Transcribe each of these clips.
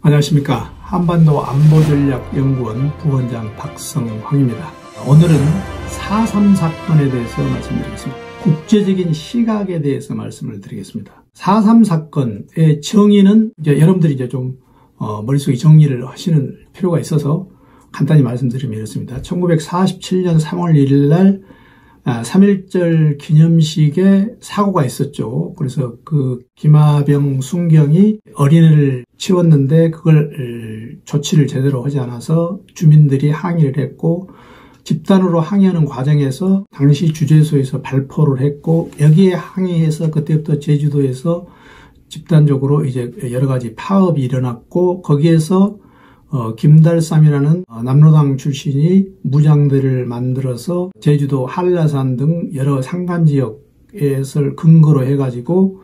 안녕하십니까. 한반도 안보전략연구원 부원장 박성황입니다. 오늘은 4.3 사건에 대해서 말씀드리겠습니다. 국제적인 시각에 대해서 말씀을 드리겠습니다. 4.3 사건의 정의는 여러분들이 좀 머릿속에 정리를 하시는 필요가 있어서 간단히 말씀드리면 이렇습니다. 1947년 3월 1일 날 3.1절 기념식에 사고가 있었죠. 그래서 그 김하병 순경이 어린애를 치웠는데 그걸 조치를 제대로 하지 않아서 주민들이 항의를 했고, 집단으로 항의하는 과정에서 당시 주재소에서 발포를 했고, 여기에 항의해서 그때부터 제주도에서 집단적으로 이제 여러 가지 파업이 일어났고, 거기에서 김달삼이라는 남로당 출신이 무장대를 만들어서 제주도 한라산 등 여러 산간지역을 근거로 해가지고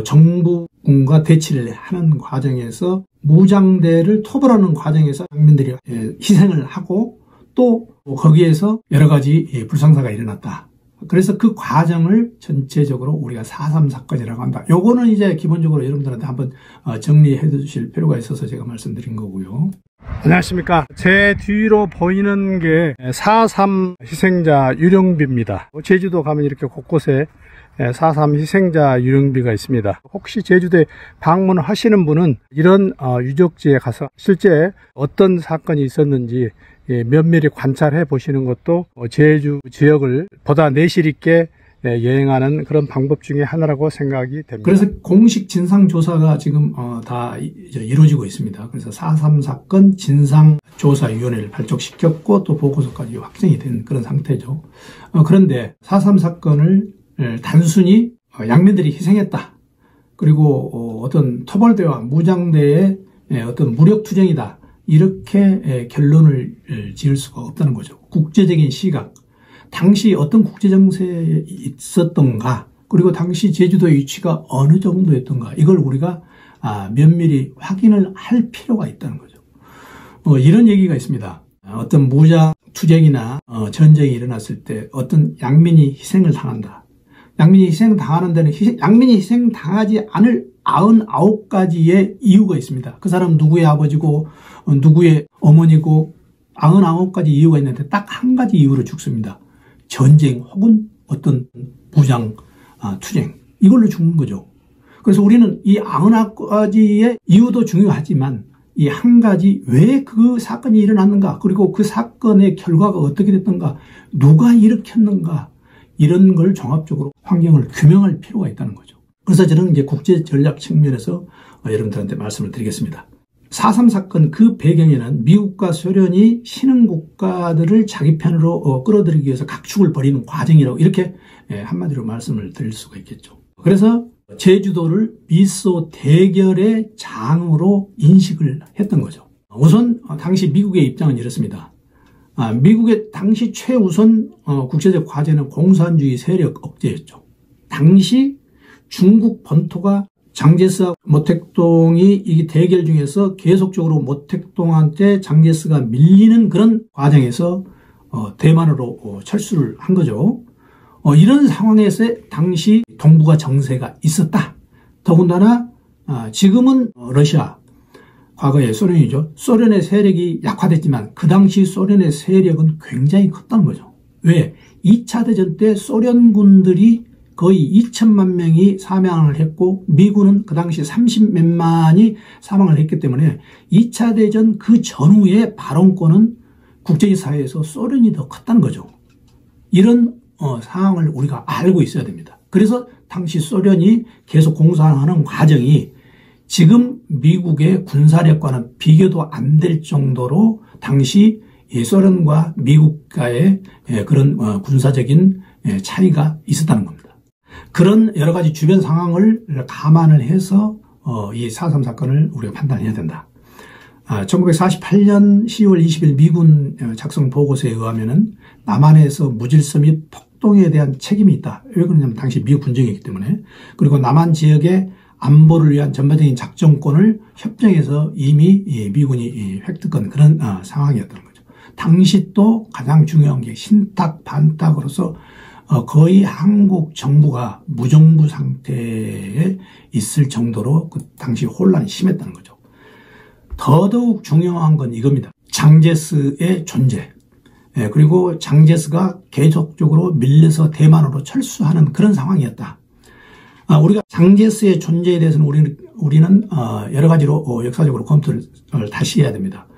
정부군과 대치를 하는 과정에서 무장대를 토벌하는 과정에서 국민들이 희생을 하고, 또 거기에서 여러 가지 불상사가 일어났다. 그래서 그 과정을 전체적으로 우리가 4.3 사건이라고 한다. 요거는 이제 기본적으로 여러분들한테 한번 정리해 주실 필요가 있어서 제가 말씀드린 거고요. 안녕하십니까. 제 뒤로 보이는 게 4.3 희생자 유령비입니다. 제주도 가면 이렇게 곳곳에 4.3 희생자 유령비가 있습니다. 혹시 제주도에 방문하시는 분은 이런 유적지에 가서 실제 어떤 사건이 있었는지 면밀히 관찰해 보시는 것도 제주 지역을 보다 내실 있게 여행하는 그런 방법 중에 하나라고 생각이 됩니다. 그래서 공식 진상조사가 지금 다 이루어지고 있습니다. 그래서 4.3 사건 진상조사위원회를 발족시켰고, 또 보고서까지 확정이 된 그런 상태죠. 그런데 4.3 사건을 단순히 양면들이 희생했다, 그리고 어떤 토벌대와 무장대의 어떤 무력투쟁이다, 이렇게 결론을 지을 수가 없다는 거죠. 국제적인 시각, 당시 어떤 국제정세에 있었던가, 그리고 당시 제주도의 위치가 어느 정도였던가, 이걸 우리가 면밀히 확인을 할 필요가 있다는 거죠. 이런 얘기가 있습니다. 어떤 무장투쟁이나 전쟁이 일어났을 때 어떤 양민이 희생을 당한다. 양민이 희생당하는 데는 양민이 희생당하지 않을 99가지의 이유가 있습니다. 그 사람 누구의 아버지고 누구의 어머니고 99가지 이유가 있는데 딱 한 가지 이유로 죽습니다. 전쟁 혹은 어떤 무장 투쟁, 이걸로 죽는 거죠. 그래서 우리는 이 99가지의 이유도 중요하지만 이 한 가지, 왜 그 사건이 일어났는가, 그리고 그 사건의 결과가 어떻게 됐던가, 누가 일으켰는가, 이런 걸 종합적으로 환경을 규명할 필요가 있다는 거죠. 그래서 저는 이제 국제 전략 측면에서 여러분들한테 말씀을 드리겠습니다. 4.3 사건 그 배경에는 미국과 소련이 신흥 국가들을 자기 편으로 끌어들이기 위해서 각축을 벌이는 과정이라고, 이렇게 한마디로 말씀을 드릴 수가 있겠죠. 그래서 제주도를 미소 대결의 장으로 인식을 했던 거죠. 우선 당시 미국의 입장은 이렇습니다. 미국의 당시 최우선 국제적 과제는 공산주의 세력 억제였죠. 당시 중국 본토가 장제스와 모택동이 이 대결 중에서 계속적으로 모택동한테 장제스가 밀리는 그런 과정에서 대만으로 철수를 한 거죠. 이런 상황에서 당시 동북아 정세가 있었다. 더군다나 지금은 러시아, 과거에 소련이죠. 소련의 세력이 약화됐지만 그 당시 소련의 세력은 굉장히 컸다는 거죠. 왜? 2차 대전 때 소련군들이 거의 2천만 명이 사망을 했고, 미군은 그 당시 30몇만이 사망을 했기 때문에 2차 대전 그 전후의 발언권은 국제사회에서 소련이 더 컸다는 거죠. 이런 상황을 우리가 알고 있어야 됩니다. 그래서 당시 소련이 계속 공산하는 과정이 지금 미국의 군사력과는 비교도 안 될 정도로 당시 소련과 미국과의 그런 군사적인 차이가 있었다는 겁니다. 그런 여러 가지 주변 상황을 감안을 해서 이 4.3 사건을 우리가 판단해야 된다. 1948년 10월 20일 미군 작성 보고서에 의하면은 남한에서 무질서 및 폭동에 대한 책임이 있다. 왜 그러냐면 당시 미국 군정이기 때문에. 그리고 남한 지역의 안보를 위한 전반적인 작전권을 협정에서 이미 미군이 획득한 그런 상황이었다는 거죠. 당시 또 가장 중요한 게 신탁 반탁으로서 거의 한국 정부가 무정부 상태에 있을 정도로 그 당시 혼란이 심했다는 거죠. 더더욱 중요한 건 이겁니다. 장제스의 존재. 그리고 장제스가 계속적으로 밀려서 대만으로 철수하는 그런 상황이었다. 우리가 장제스의 존재에 대해서는 우리는 여러 가지로 역사적으로 검토를 다시 해야 됩니다.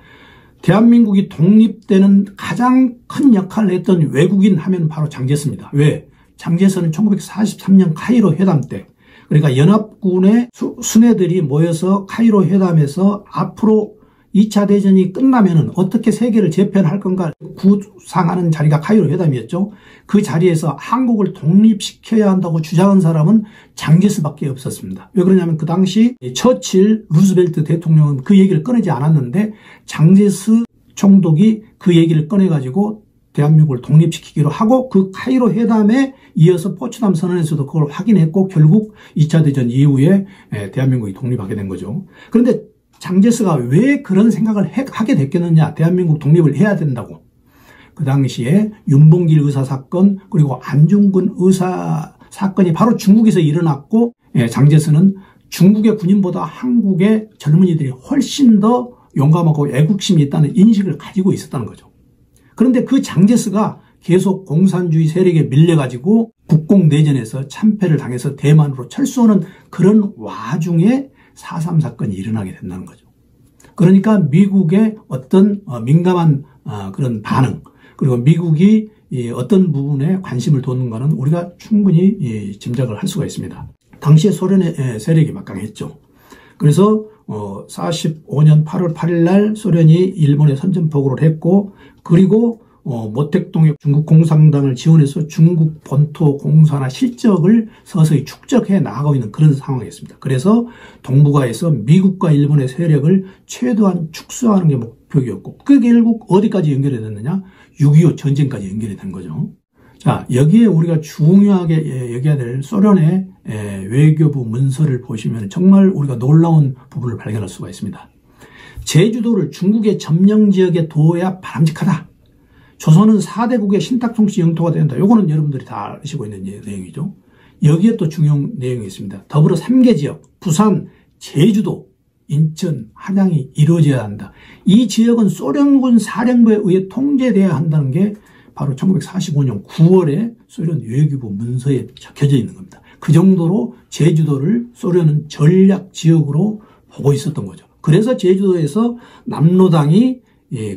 대한민국이 독립되는 가장 큰 역할을 했던 외국인 하면 바로 장제스입니다. 왜? 장제스는 1943년 카이로 회담 때, 그러니까 연합군의 수뇌들이 모여서 카이로 회담에서 앞으로 2차 대전이 끝나면은 어떻게 세계를 재편할 건가 구상하는 자리가 카이로 회담이었죠. 그 자리에서 한국을 독립시켜야 한다고 주장한 사람은 장제스밖에 없었습니다. 왜 그러냐면 그 당시 처칠, 루즈벨트 대통령은 그 얘기를 꺼내지 않았는데 장제스 총독이 그 얘기를 꺼내가지고 대한민국을 독립시키기로 하고 그 카이로 회담에 이어서 포츠담 선언에서도 그걸 확인했고 결국 2차 대전 이후에 대한민국이 독립하게 된 거죠. 그런데 장제스가 왜 그런 생각을 하게 됐겠느냐. 대한민국 독립을 해야 된다고. 그 당시에 윤봉길 의사 사건 그리고 안중근 의사 사건이 바로 중국에서 일어났고 장제스는 중국의 군인보다 한국의 젊은이들이 훨씬 더 용감하고 애국심이 있다는 인식을 가지고 있었다는 거죠. 그런데 그 장제스가 계속 공산주의 세력에 밀려가지고 국공내전에서 참패를 당해서 대만으로 철수하는 그런 와중에 4.3 사건이 일어나게 된다는 거죠. 그러니까 미국의 어떤 민감한 그런 반응, 그리고 미국이 어떤 부분에 관심을 뒀는가는 우리가 충분히 짐작을 할 수가 있습니다. 당시에 소련의 세력이 막강했죠. 그래서 45년 8월 8일 날 소련이 일본에 선전포고를 했고, 그리고 모택동의 중국 공산당을 지원해서 중국 본토 공사나 실적을 서서히 축적해 나가고 있는 그런 상황이었습니다. 그래서 동북아에서 미국과 일본의 세력을 최대한 축소하는 게 목표였고, 그게 결국 어디까지 연결이 됐느냐? 6.25 전쟁까지 연결이 된 거죠. 자, 여기에 우리가 중요하게 여겨야 될 소련의 외교부 문서를 보시면 정말 우리가 놀라운 부분을 발견할 수가 있습니다. 제주도를 중국의 점령 지역에 둬야 바람직하다. 조선은 4대국의 신탁통치 영토가 된다. 요거는 여러분들이 다 아시고 있는 내용이죠. 여기에 또 중요한 내용이 있습니다. 더불어 3개 지역, 부산, 제주도, 인천, 한양이 이루어져야 한다. 이 지역은 소련군 사령부에 의해 통제돼야 한다는 게 바로 1945년 9월에 소련 외교부 문서에 적혀져 있는 겁니다. 그 정도로 제주도를 소련은 전략 지역으로 보고 있었던 거죠. 그래서 제주도에서 남로당이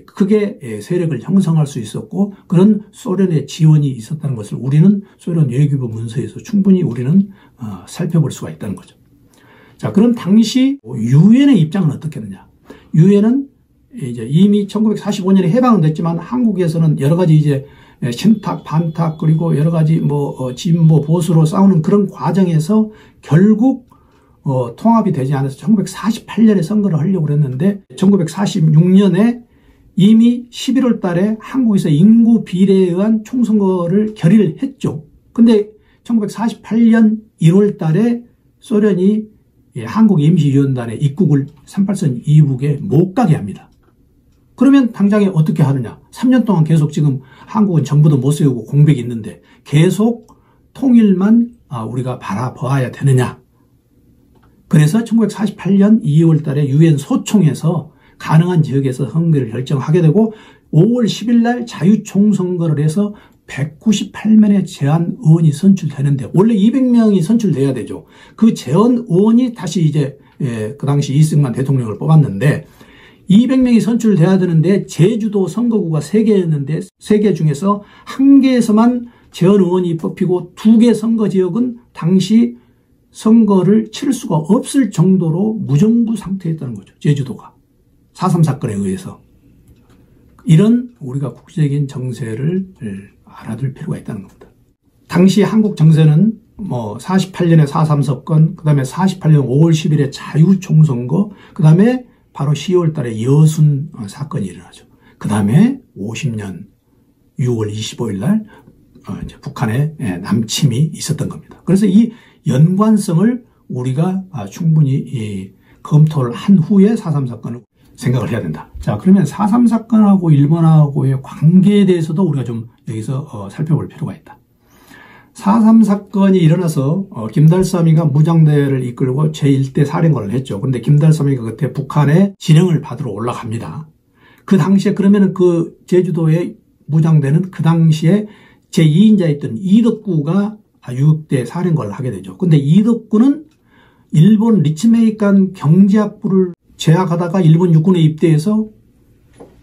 크게 세력을 형성할 수 있었고, 그런 소련의 지원이 있었다는 것을 우리는 소련 외교부 문서에서 충분히 우리는 살펴볼 수가 있다는 거죠. 자, 그럼 당시 유엔의 입장은 어떻겠느냐? 유엔은 이제 이미 1945년에 해방은 됐지만 한국에서는 여러 가지 이제 신탁, 반탁, 그리고 여러 가지 진보, 보수로 싸우는 그런 과정에서 결국 통합이 되지 않아서 1948년에 선거를 하려고 했는데 1946년에 이미 11월 달에 한국에서 인구 비례에 의한 총선거를 결의를 했죠. 근데 1948년 1월 달에 소련이 한국 임시위원단의 입국을 38선 이북에 못 가게 합니다. 그러면 당장에 어떻게 하느냐. 3년 동안 계속 지금 한국은 정부도 못 세우고 공백이 있는데 계속 통일만 우리가 바라봐야 되느냐. 그래서 1948년 2월 달에 유엔 소총에서 가능한 지역에서 선거를 결정하게 되고 5월 10일 날 자유총선거를 해서 198명의 제안 의원이 선출되는데 원래 200명이 선출돼야 되죠. 그 제안 의원이 다시 이제 그 당시 이승만 대통령을 뽑았는데 200명이 선출돼야 되는데 제주도 선거구가 3개였는데 3개 중에서 1개에서만 제안 의원이 뽑히고 2개 선거 지역은 당시 선거를 치를 수가 없을 정도로 무정부 상태였다는 거죠. 제주도가. 4.3 사건에 의해서. 이런 우리가 국제적인 정세를 알아둘 필요가 있다는 겁니다. 당시 한국 정세는 48년에 4.3 사건, 그 다음에 48년 5월 10일에 자유총선거, 그 다음에 바로 10월 달에 여순 사건이 일어나죠. 그 다음에 50년 6월 25일 날 이제 북한의 남침이 있었던 겁니다. 그래서 이 연관성을 우리가 충분히 검토를 한 후에 4.3 사건을 생각을 해야 된다. 자, 그러면 4.3 사건하고 일본하고의 관계에 대해서도 우리가 좀 여기서 살펴볼 필요가 있다. 4.3 사건이 일어나서 김달삼이가 무장대를 이끌고 제1대 사령관을 했죠. 그런데 김달삼이가 그때 북한에 진영을 받으러 올라갑니다. 그 당시에 그러면은 그 제주도의 무장대는 그 당시에 제2인자였던 이덕구가 유격대 사령관을 하게 되죠. 근데 이덕구는 일본 리츠메이칸 경제학부를 재학하다가 일본 육군에 입대해서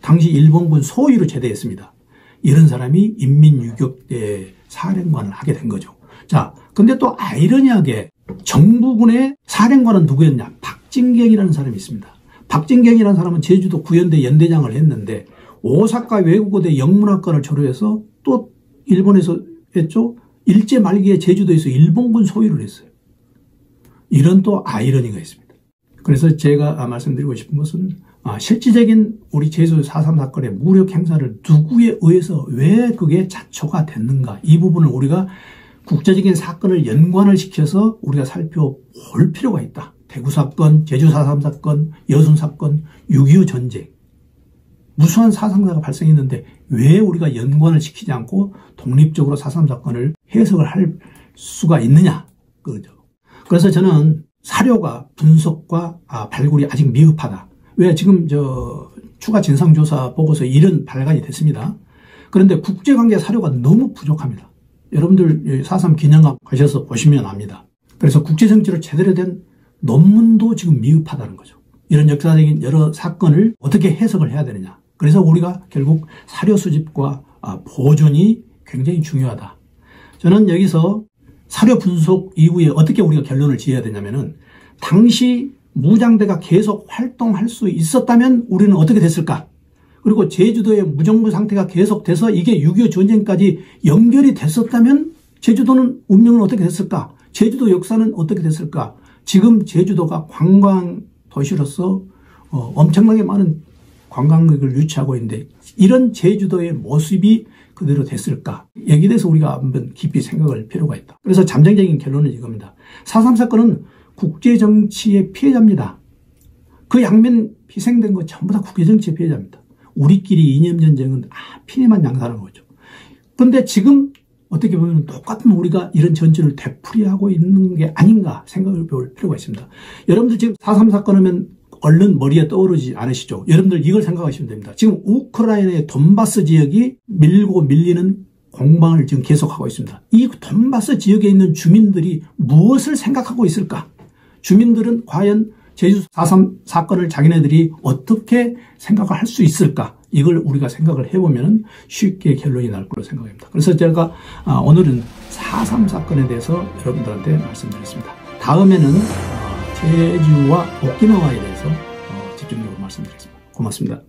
당시 일본군 소위로 제대했습니다. 이런 사람이 인민유격대 사령관을 하게 된 거죠. 자, 근데 또 아이러니하게 정부군의 사령관은 누구였냐? 박진경이라는 사람이 있습니다. 박진경이라는 사람은 제주도 구연대 연대장을 했는데 오사카 외국어대 영문학과를 졸업해서 또 일본에서 했죠. 일제 말기에 제주도에서 일본군 소위를 했어요. 이런 또 아이러니가 있습니다. 그래서 제가 말씀드리고 싶은 것은 실질적인 우리 제주 4.3 사건의 무력 행사를 누구에 의해서 왜 그게 자초가 됐는가, 이 부분을 우리가 국제적인 사건을 연관을 시켜서 우리가 살펴볼 필요가 있다. 대구 사건, 제주 4.3 사건, 여순 사건, 6.25 전쟁, 무수한 사상사가 발생했는데 왜 우리가 연관을 시키지 않고 독립적으로 4.3 사건을 해석을 할 수가 있느냐, 그거죠. 그래서 저는 사료가 분석과 발굴이 아직 미흡하다. 왜 지금 추가 진상조사 보고서 이런 발간이 됐습니다. 그런데 국제관계 사료가 너무 부족합니다. 여러분들 4.3 기념관 가셔서 보시면 압니다. 그래서 국제정치로 제대로 된 논문도 지금 미흡하다는 거죠. 이런 역사적인 여러 사건을 어떻게 해석을 해야 되느냐. 그래서 우리가 결국 사료 수집과 보존이 굉장히 중요하다. 저는 여기서 사료 분석 이후에 어떻게 우리가 결론을 지어야 되냐면은, 당시 무장대가 계속 활동할 수 있었다면 우리는 어떻게 됐을까? 그리고 제주도의 무정부 상태가 계속돼서 이게 6.25 전쟁까지 연결이 됐었다면 제주도는 운명은 어떻게 됐을까? 제주도 역사는 어떻게 됐을까? 지금 제주도가 관광 도시로서 엄청나게 많은 관광객을 유치하고 있는데 이런 제주도의 모습이 그대로 됐을까? 여기에 대해서 우리가 한번 깊이 생각할 필요가 있다. 그래서 잠정적인 결론은 이겁니다. 4.3 사건은 국제정치의 피해자입니다. 그 양면 희생된 거 전부 다 국제정치의 피해자입니다. 우리끼리 이념전쟁은 피해만 양산하는 거죠. 그런데 지금 어떻게 보면 똑같은 우리가 이런 전진을 되풀이하고 있는 게 아닌가 생각을 볼 필요가 있습니다. 여러분들 지금 4.3 사건 하면 얼른 머리에 떠오르지 않으시죠? 여러분들 이걸 생각하시면 됩니다. 지금 우크라이나의 돈바스 지역이 밀고 밀리는 공방을 지금 계속하고 있습니다. 이 돈바스 지역에 있는 주민들이 무엇을 생각하고 있을까? 주민들은 과연 제주 4.3 사건을 자기네들이 어떻게 생각을 할 수 있을까? 이걸 우리가 생각을 해보면 쉽게 결론이 날 거로 생각합니다. 그래서 제가 오늘은 4.3 사건에 대해서 여러분들한테 말씀드렸습니다. 다음에는 제주와 오키나와에 대해서 집중적으로 말씀드리겠습니다. 고맙습니다.